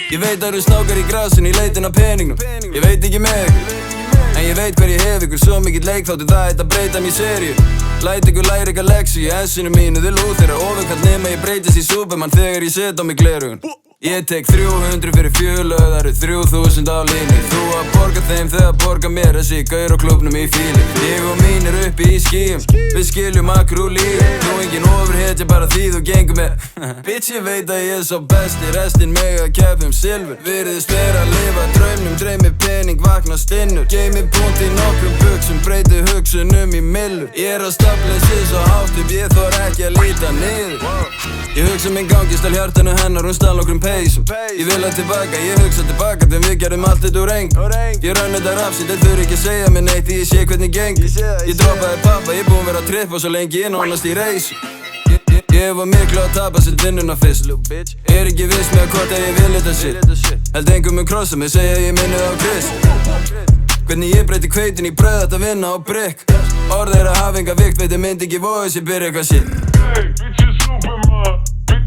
Ég veit að eru snákar í grasinu í leitin að peningnum. Ég veit ekki með ykkur, en ég veit hver ég hef ykkur. Svo mikill leikþáttur það eitt að breyta mér í seríu. Læt ykkur læra eitthvað leksi í essinu mínu. Þið lúþir að ofurkall nema ég breytist í Superman þegar ég set á mig gleraugun. Ég tek 300 fyrir fjölöð, það eru 3000 á línu. Þú að borga þeim þegar borga mér, þessi gaur á klúbnum í fíli. Ég og mín uppi í skýjum, við skiljum akkur úr lífum. Þú engin ofurhetja bara því þú gengur með Bitch, ég veit að ég sá besti, restin mig að keppa silfur. Virðist vera að lifa draumnum, dreymi pening, vakna stinnur. Geimi búnt í nokkrum buxum, breyti hugsunum í millur. Ég að stafla sér svo hátt upp, ég þor ekki að líta niður. Ég hugsa minn gangi, stal hjartanu hennar, hún stal nokkrum peysum. Ég vil að tilbaka, ég hugsa tilbaka, þegar við gerum allt þetta úr engu. Ég raun þetta rafsýnt, þeir þurfi ekki að segja mér neitt, ég sé hvernig gengur. Ég droppaði pappa, ég búinn vera að trippa svo lengi, ég nánast í reysu. Ég var miklu að tapa sér vinnuna fyrst. Ekki viss með hvort að ég vil þetta shit. Held engum krossa mig, segja ég minni á Chris. Hvernig ég breyti kveitin í bröð að vinna á brygg. Orð að hafa enga vikt, veit ég myndi ekki voice, ég byrja eitthvað shit. Hey, bitch is Superman. Big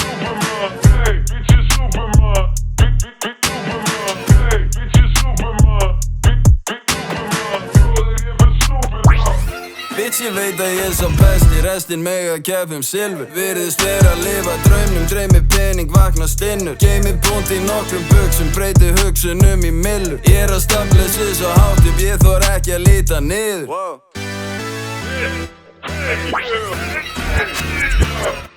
Superman. Hey, bitch is Superman. Big Superman. Hey, bitch is Superman. Big Superman. Þú ég fyrir Superman. Bitch, ég veit að ég sá besti, restin mig að keppa silfur. Virðist vera að lifa draumnum, dreymi pening, vakna stinnur. Geimi búnt í nokkrum buxum, breyti hugsunum í millur. Ég að stafla sér svo hátt upp, ég þor ekki að líta niður. Hey, yeah.